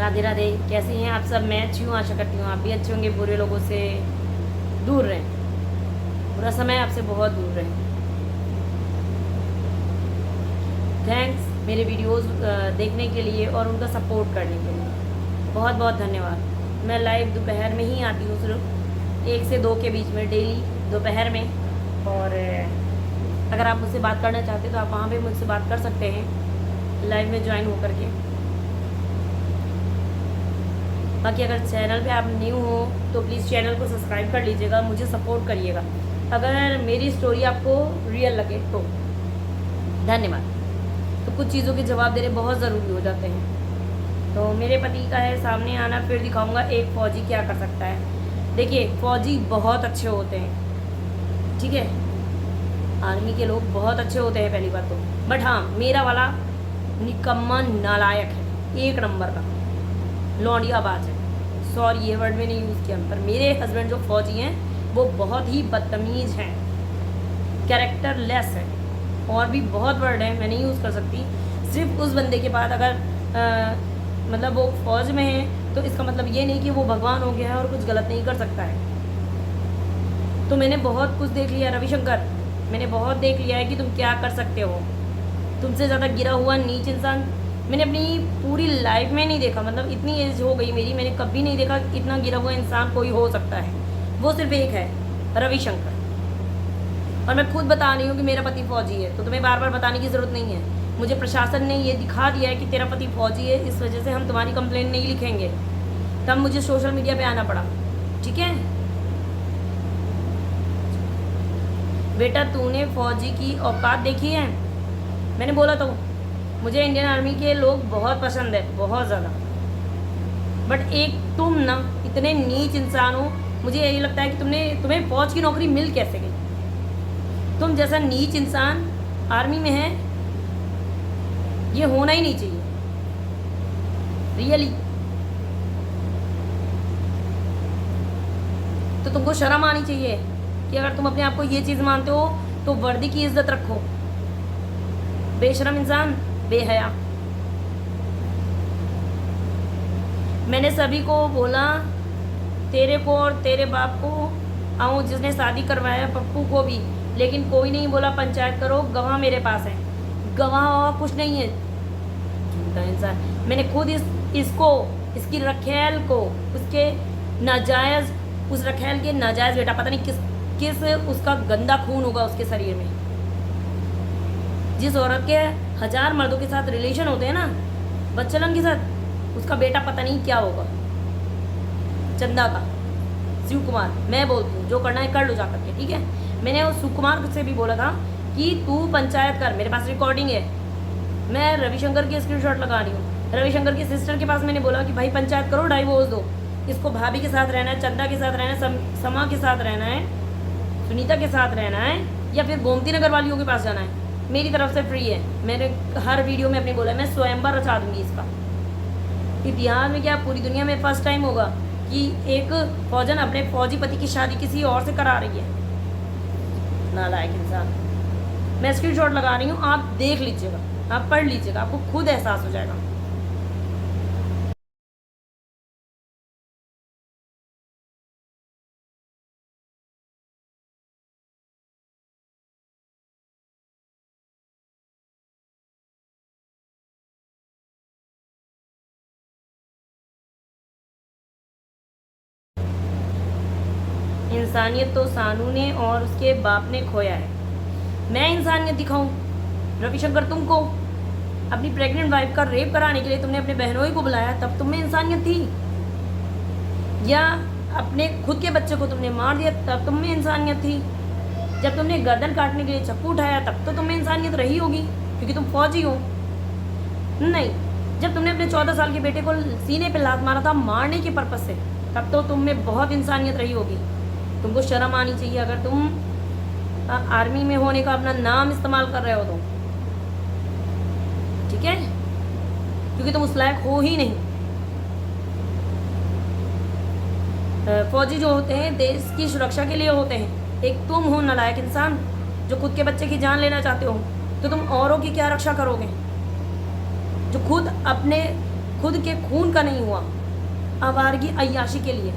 राधे राधे। कैसे हैं आप सब? मैं अच्छी हूँ, आशा करती हूँ आप भी अच्छे होंगे। बुरे लोगों से दूर रहें, बुरा समय आपसे बहुत दूर रहें। थैंक्स मेरे वीडियोस देखने के लिए और उनका सपोर्ट करने के लिए बहुत बहुत धन्यवाद। मैं लाइव दोपहर में ही आती हूँ, सिर्फ 1 से 2 के बीच में डेली दोपहर में। और अगर आप मुझसे बात करना चाहते हैं तो आप वहाँ पे मुझसे बात कर सकते हैं लाइव में ज्वाइन होकर के। बाकी अगर चैनल पे आप न्यू हो तो प्लीज़ चैनल को सब्सक्राइब कर लीजिएगा, मुझे सपोर्ट करिएगा अगर मेरी स्टोरी आपको रियल लगे तो। धन्यवाद। तो कुछ चीज़ों के जवाब देने बहुत ज़रूरी हो जाते हैं। तो मेरे पति का है सामने आना, फिर दिखाऊंगा एक फ़ौजी क्या कर सकता है। देखिए, फ़ौजी बहुत अच्छे होते हैं, ठीक है, आर्मी के लोग बहुत अच्छे होते हैं पहली बात तो। बट हाँ, मेरा वाला निकम्मा नालायक है, 1 नंबर का लौंडियाबाज है। सॉरी, ये वर्ड मैंने यूज़ किया, पर मेरे हस्बैंड जो फ़ौजी हैं वो बहुत ही बदतमीज़ हैं, कैरेक्टर लेस है। और भी बहुत वर्ड है मैं नहीं यूज़ कर सकती। सिर्फ उस बंदे के बाद अगर मतलब वो फ़ौज में है तो इसका मतलब ये नहीं कि वो भगवान हो गया है और कुछ गलत नहीं कर सकता है। तो मैंने बहुत कुछ देख लिया रविशंकर, मैंने बहुत देख लिया है कि तुम क्या कर सकते हो। तुमसे ज़्यादा गिरा हुआ नीच इंसान मैंने अपनी पूरी लाइफ में नहीं देखा। मतलब इतनी एज हो गई मेरी, मैंने कभी नहीं देखा इतना गिरा हुआ इंसान कोई हो सकता है। वो सिर्फ एक है, रविशंकर। और मैं खुद बता रही हूँ कि मेरा पति फ़ौजी है, तो तुम्हें बार बार बताने की ज़रूरत नहीं है। मुझे प्रशासन ने ये दिखा दिया है कि तेरा पति फ़ौजी है, इस वजह से हम तुम्हारी कंप्लेंट नहीं लिखेंगे। तब मुझे सोशल मीडिया पे आना पड़ा, ठीक है बेटा। तूने फ़ौजी की औकात देखी है? मैंने बोला तो मुझे इंडियन आर्मी के लोग बहुत पसंद है, बहुत ज़्यादा। बट एक तुम ना इतने नीच इंसान हो, मुझे यही लगता है कि तुम्हें फ़ौज की नौकरी मिल कैसे गई। तुम जैसा नीच इंसान आर्मी में है, ये होना ही नहीं चाहिए रियली। तो तुमको शर्म आनी चाहिए कि अगर तुम अपने आप को ये चीज़ मानते हो तो वर्दी की इज्जत रखो। बेशरम इंसान, बेहया। मैंने सभी को बोला, तेरे को और तेरे बाप को, आऊँ जिसने शादी करवाया पप्पू को भी, लेकिन कोई नहीं बोला पंचायत करो। गवाह मेरे पास है, गवाह और कुछ नहीं है। झूठा इंसान। मैंने खुद इसको, इसकी रखेल को, उसके नाजायज़, उस रखेल के नाजायज़ बेटा, पता नहीं किस उसका गंदा खून होगा उसके शरीर में। जिस औरत के 1000 मर्दों के साथ रिलेशन होते हैं ना, बच्चलन के साथ, उसका बेटा पता नहीं क्या होगा। चंदा का, शिव कुमार, मैं बोलती हूँ जो करना है कर लो जाकर के, ठीक है। मैंने उस शिव कुमार से भी बोला था कि तू पंचायत कर, मेरे पास रिकॉर्डिंग है। मैं रविशंकर की स्क्रीनशॉट लगा रही हूँ। रविशंकर की सिस्टर के पास मैंने बोला कि भाई पंचायत करो, डाइवोर्स दो। इसको भाभी के साथ रहना है, चंदा के साथ रहना है, समा के साथ रहना है, सुनीता के साथ रहना है, या फिर गोमती नगर वालियों के पास जाना है। मेरी तरफ से फ्री है। मैंने हर वीडियो में अपने बोला मैं स्वयंवर रचा दूंगी इसका। इतिहास में क्या पूरी दुनिया में फर्स्ट टाइम होगा कि एक फौजन अपने फौजी पति की शादी किसी और से करा रही है। नालायक इंसान। मैं स्क्रीनशॉट लगा रही हूँ, आप देख लीजिएगा, आप पढ़ लीजिएगा, आपको खुद एहसास हो जाएगा। इंसानियत तो सानू ने और उसके बाप ने खोया है। मैं इंसानियत दिखाऊं रविशंकर तुमको? अपनी प्रेग्नेंट वाइफ का रेप कराने के लिए तुमने अपने बहनोई को बुलाया, तब तुम में इंसानियत थी? या अपने खुद के बच्चे को तुमने मार दिया, तब तुम में इंसानियत थी? जब तुमने गर्दन काटने के लिए चक्कू उठाया, तब तो तुम में इंसानियत रही होगी, क्योंकि तुम फौजी हो। नहीं, जब तुमने अपने 14 साल के बेटे को सीने पे लात मारा था मारने के पर्पज से, तब तो तुम में बहुत इंसानियत रही होगी। तुमको शर्म आनी चाहिए अगर तुम आर्मी में होने का अपना नाम इस्तेमाल कर रहे हो तो, ठीक है, क्योंकि तुम उस लायक हो ही नहीं। फौजी जो होते हैं देश की सुरक्षा के लिए होते हैं। एक तुम हो नालायक इंसान जो खुद के बच्चे की जान लेना चाहते हो, तो तुम औरों की क्या रक्षा करोगे? जो खुद अपने खुद के खून का नहीं हुआ, आवारगी अय्याशी के लिए।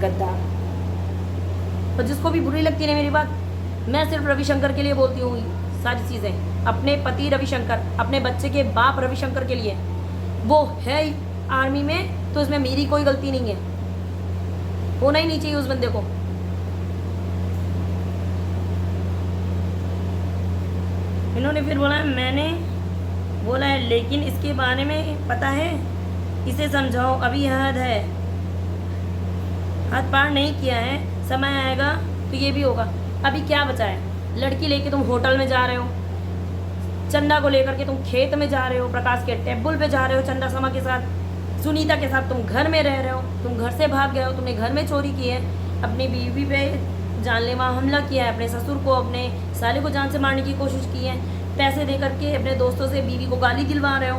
गद्दार। और जिसको भी बुरी लगती है मेरी बात, मैं सिर्फ रविशंकर के लिए बोलती हूँ सारी चीज़ें, अपने पति रविशंकर, अपने बच्चे के बाप रविशंकर के लिए। वो है आर्मी में तो इसमें मेरी कोई गलती नहीं है, होना ही नहीं चाहिए उस बंदे को। इन्होंने फिर बोला मैंने बोला है लेकिन इसके बारे में पता है, इसे समझाओ, अभी हद है, हद पार नहीं किया है, समय आएगा तो ये भी होगा। अभी क्या बचा है? लड़की लेके तुम होटल में जा रहे हो, चंदा को लेकर के तुम खेत में जा रहे हो, प्रकाश के टेबल पे जा रहे हो, चंदा समा के साथ, सुनीता के साथ तुम घर में रह रहे हो, तुम घर से भाग गए हो, तुमने घर में चोरी की है, अपनी बीवी पे जानलेवा हमला किया है, अपने ससुर को, अपने साले को जान से मारने की कोशिश की है, पैसे दे करके अपने दोस्तों से बीवी को गाली दिलवा रहे हो।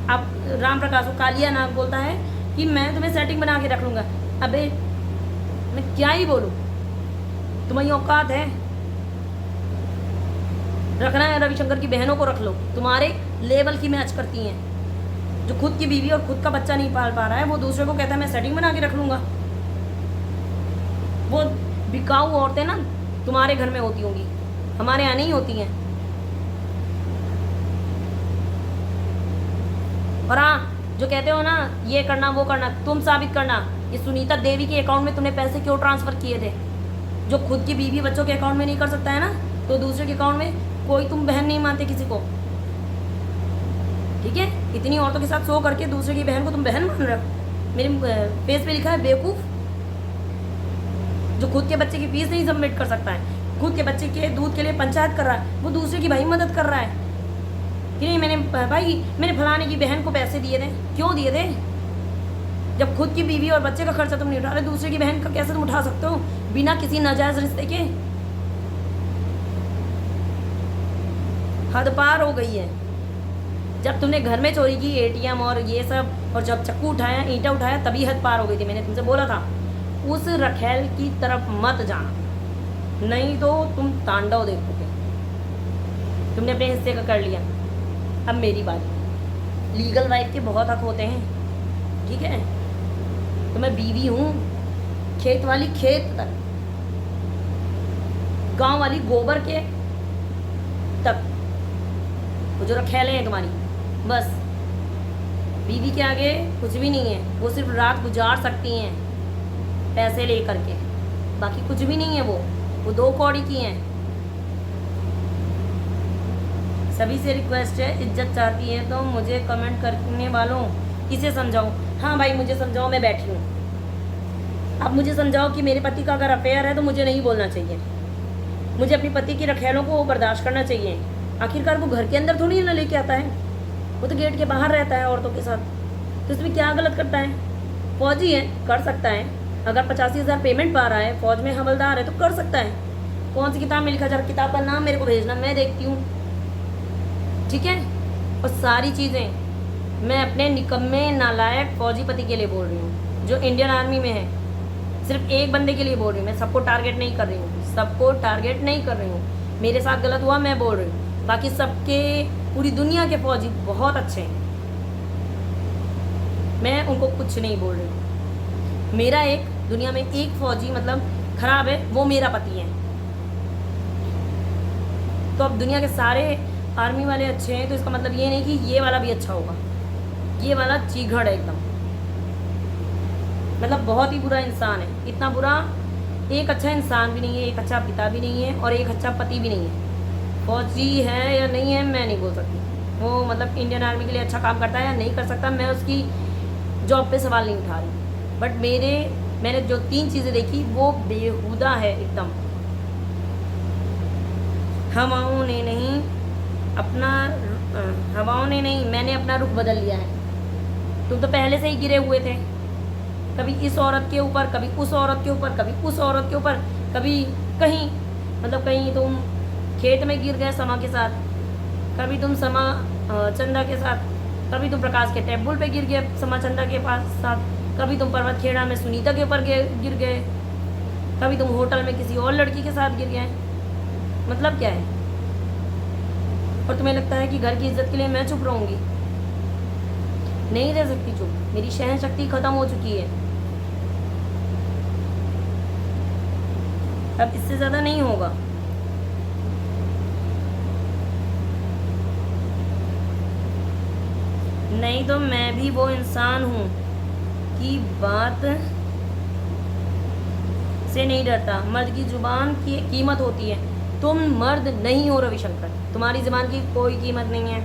अब राम प्रकाश को कालिया नाग बोलता है कि मैं तुम्हें सेटिंग बना के रख लूँगा। अबे मैं क्या ही बोलूँ, तुम्हारी औकात है? रखना है रविशंकर की बहनों को रख लो, तुम्हारे लेवल की मैच करती हैं। जो खुद की बीवी और खुद का बच्चा नहीं पाल पा रहा है वो दूसरे को कहता है मैं सेटिंग बना के रख लूँगा। वो बिकाऊ औरतें ना तुम्हारे घर में होती होंगी, हमारे यहाँ नहीं होती हैं। और हाँ, जो कहते हो ना ये करना वो करना, तुम साबित करना ये सुनीता देवी के अकाउंट में तुमने पैसे क्यों ट्रांसफ़र किए थे। जो खुद की बीवी बच्चों के अकाउंट में नहीं कर सकता है ना, तो दूसरे के अकाउंट में कोई तुम बहन नहीं मानते किसी को, ठीक है? इतनी औरतों के साथ सो करके दूसरे की बहन को तुम बहन मान रहे हो। मेरे पेज पे लिखा है बेवकूफ़। जो खुद के बच्चे की फीस नहीं सबमिट कर सकता है, खुद के बच्चे के दूध के लिए पंचायत कर रहा है, वो दूसरे की भाई मदद कर रहा है कि नहीं मैंने फलाने की बहन को पैसे दिए थे। क्यों दिए थे? जब खुद की बीवी और बच्चे का खर्चा तुम नहीं उठा रहे, दूसरे की बहन का कैसे तुम उठा सकते हो बिना किसी नाजायज रिश्ते के? हद पार हो गई है। जब तुमने घर में चोरी की, एटीएम और ये सब, और जब चक्कू उठाया, ईंटा उठाया, तभी हद पार हो गई थी। मैंने तुमसे बोला था उस रखेल की तरफ मत जाना, नहीं तो तुम तांडव देखोगे। तुमने अपने हिस्से का कर लिया, अब मेरी बात। लीगल वाइफ के बहुत हक होते हैं, ठीक है? तो मैं बीवी हूँ, खेत वाली खेत तक, गांव वाली गोबर के तक, वो जो रखेले हैं तुम्हारी, बस बीवी के आगे कुछ भी नहीं है। वो सिर्फ रात गुजार सकती हैं पैसे ले करके, बाकी कुछ भी नहीं है। वो 2 कौड़ी की हैं। सभी से रिक्वेस्ट है, इज्जत चाहती है तो मुझे कमेंट करने वालों किसे समझाऊं? हाँ भाई मुझे समझाओ, मैं बैठी हूँ। अब मुझे समझाओ कि मेरे पति का अगर अफेयर है तो मुझे नहीं बोलना चाहिए, मुझे अपनी पति की रखेलों को बर्दाश्त करना चाहिए। आखिरकार वो घर के अंदर थोड़ी ना लेके आता है, वो तो गेट के बाहर रहता है औरतों के साथ, तो इसमें क्या गलत करता है? फौजी है, कर सकता है। अगर 85,000 पेमेंट पा रहा है, फौज में हवलदार है, तो कर सकता है। कौन सी किताब में लिखा, जरा किताब का नाम मेरे को भेजना, मैं देखती हूँ, ठीक है? और सारी चीज़ें मैं अपने निकम्मे नालायक फौजी पति के लिए बोल रही हूँ जो इंडियन आर्मी में है। सिर्फ एक बंदे के लिए बोल रही हूँ, मैं सबको टारगेट नहीं कर रही हूँ, सबको टारगेट नहीं कर रही हूँ। मेरे साथ गलत हुआ मैं बोल रही हूँ, बाकी सबके, पूरी दुनिया के फौजी बहुत अच्छे हैं, मैं उनको कुछ नहीं बोल रही हूँ। मेरा एक दुनिया में एक फौजी मतलब खराब है, वो मेरा पति है। तो अब दुनिया के सारे आर्मी वाले अच्छे हैं तो इसका मतलब ये नहीं कि ये वाला भी अच्छा होगा। ये वाला चीघड़ है एकदम, मतलब बहुत ही बुरा इंसान है। इतना बुरा एक अच्छा इंसान भी नहीं है, एक अच्छा पिता भी नहीं है, और एक अच्छा पति भी नहीं है। फौजी है या नहीं है मैं नहीं बोल सकती, वो मतलब इंडियन आर्मी के लिए अच्छा काम करता है या नहीं कर सकता, मैं उसकी जॉब पे सवाल नहीं उठा रही। बट मैंने जो 3 चीज़ें देखी वो बेहुदा है एकदम। हवाओं ने नहीं मैंने अपना रुख बदल लिया है। तुम तो पहले से ही गिरे हुए थे, कभी इस औरत के ऊपर, कभी उस औरत के ऊपर, कभी उस औरत के ऊपर, कभी कहीं, मतलब कहीं तुम खेत में गिर गए समा के साथ, कभी तुम समा चंदा के साथ, कभी तुम प्रकाश के टेबल पे गिर गए समा चंदा के पास साथ, कभी तुम पर्वत खेड़ा में सुनीता के ऊपर गिर गए, कभी तुम होटल में किसी और लड़की के साथ गिर गए। मतलब क्या है? और तुम्हें लगता है कि घर की इज्जत के लिए मैं चुप रहूँगी? नहीं रह सकती चुप, मेरी सहन शक्ति खत्म हो चुकी है, अब इससे ज़्यादा नहीं होगा। नहीं तो मैं भी वो इंसान हूँ कि बात से नहीं डरता। मर्द की जुबान की कीमत होती है। तुम मर्द नहीं हो रविशंकर, तुम्हारी जुबान की कोई कीमत नहीं है।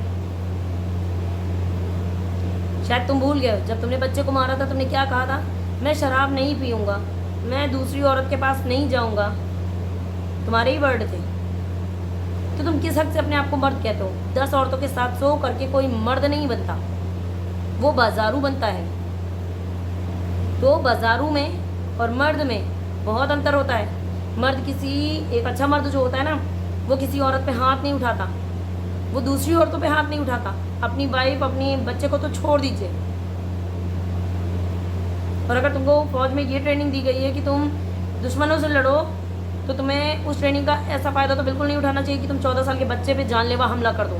शायद तुम भूल गए, जब तुमने बच्चे को मारा था तुमने क्या कहा था? मैं शराब नहीं पीऊँगा, मैं दूसरी औरत के पास नहीं जाऊँगा। तुम्हारे ही वर्ड थे। तो तुम किस हक से अपने आप को मर्द कहते हो? 10 औरतों के साथ सो करके कोई मर्द नहीं बनता, वो बाजारू बनता है। तो बाजारू में और मर्द में बहुत अंतर होता है। मर्द एक अच्छा मर्द जो होता है ना, वो किसी औरत पे हाथ नहीं उठाता, वो दूसरी औरतों पे हाथ नहीं उठाता। अपनी वाइफ, अपनी बच्चे को तो छोड़ दीजिए। और अगर तुमको फौज में ये ट्रेनिंग दी गई है कि तुम दुश्मनों से लड़ो, तो तुम्हें उस ट्रेनिंग का ऐसा फ़ायदा तो बिल्कुल नहीं उठाना चाहिए कि तुम 14 साल के बच्चे पे जानलेवा हमला कर दो।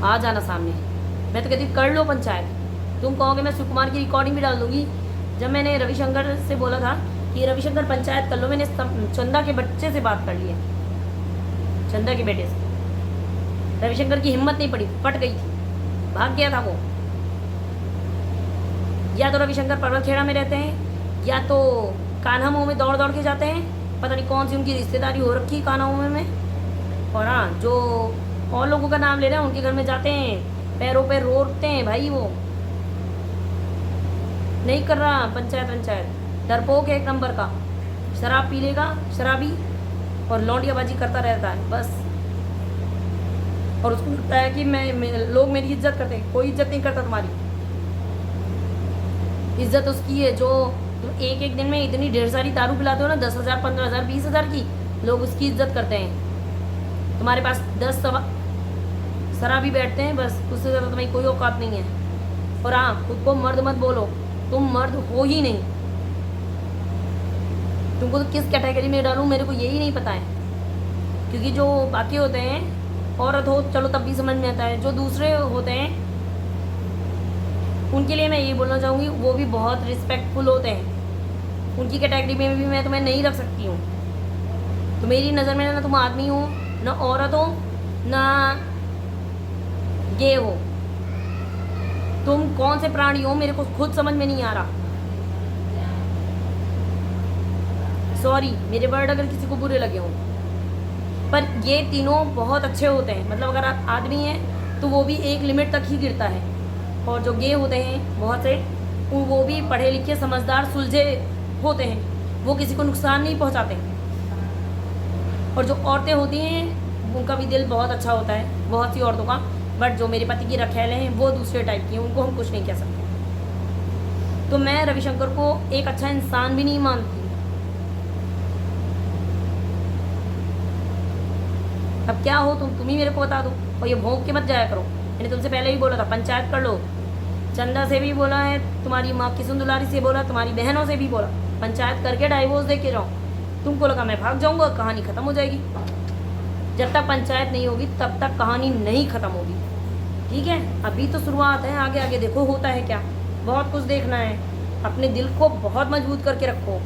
आ जाना सामने। मैं तो कहती कर लो पंचायत। तुम कहोगे मैं शिव कुमार की रिकॉर्डिंग भी डाल दूंगी। जब मैंने रविशंकर से बोला था कि रविशंकर पंचायत कर लो, मैंने चंदा के बच्चे से बात कर ली है, चंदा के बेटे से। रविशंकर की हिम्मत नहीं पड़ी, फट गई थी, भाग गया था वो। या तो रविशंकर पर्वतखेड़ा में रहते हैं, या तो कान्हा मुँह में दौड़ दौड़ के जाते हैं। पता नहीं कौन सी उनकी रिश्तेदारी हो रखी कान्हा मुँह में। और हाँ, जो और लोगों का नाम ले रहे हैं उनके घर में जाते हैं, पैरों पे रोते हैं भाई। वो नहीं कर रहा पंचायत। डरपोक है एक नंबर का, शराब पी लेगा, शराबी, और लौंडियाबाजी करता रहता है बस। और उसको लगता है कि लोग मेरी इज्जत करते हैं। कोई इज्जत नहीं करता तुम्हारी। इज्जत उसकी है जो तुम एक दिन में इतनी ढेर सारी दारू पिलाते हो ना, 10,000, 15,000, 20,000 की, लोग उसकी इज्जत करते हैं। तुम्हारे पास 10 शराबी बैठते हैं बस, उससे ज़्यादा तुम्हारी कोई औकात नहीं है। और हाँ, खुद को मर्द मत बोलो, तुम मर्द हो ही नहीं। तुमको तो किस कैटेगरी में डालूं मेरे को यही नहीं पता है। क्योंकि जो बाकी होते हैं, औरत हो चलो तब भी समझ में आता है, जो दूसरे होते हैं उनके लिए मैं यही बोलना चाहूँगी, वो भी बहुत रिस्पेक्टफुल होते हैं। उनकी कैटेगरी में भी मैं तुम्हें नहीं रख सकती हूँ। तो मेरी नज़र में ना तुम आदमी हो, ना औरत हो, ना गे हो। तुम कौन से प्राणी हो मेरे को खुद समझ में नहीं आ रहा। सॉरी मेरे वर्ड अगर किसी को बुरे लगे हों, पर ये तीनों बहुत अच्छे होते हैं। मतलब अगर आप आदमी हैं तो वो भी एक लिमिट तक ही गिरता है। और जो गे होते हैं बहुत से, वो भी पढ़े लिखे समझदार सुलझे होते हैं, वो किसी को नुकसान नहीं पहुंचाते। और जो औरतें होती हैं उनका भी दिल बहुत अच्छा होता है, बहुत सी औरतों का। बट जो मेरे पति की रखेले हैं वो दूसरे टाइप की हैं, उनको हम कुछ नहीं कह सकते। तो मैं रविशंकर को एक अच्छा इंसान भी नहीं मानती। अब क्या हो तुम ही मेरे को बता दो। और ये भोंक के मत जाया करो। मैंने तुमसे पहले ही बोला था पंचायत कर लो। चंदा से भी बोला है, तुम्हारी माँ किसुन दुलारी से बोला, तुम्हारी बहनों से भी बोला, पंचायत करके डाइवोर्स दे के जाओ। तुमको लगा मैं भाग जाऊँगा, कहानी ख़त्म हो जाएगी। जब तक पंचायत नहीं होगी तब तक कहानी नहीं ख़त्म होगी। ठीक है, अभी तो शुरुआत है, आगे आगे देखो होता है क्या। बहुत कुछ देखना है। अपने दिल को बहुत मजबूत करके रखो।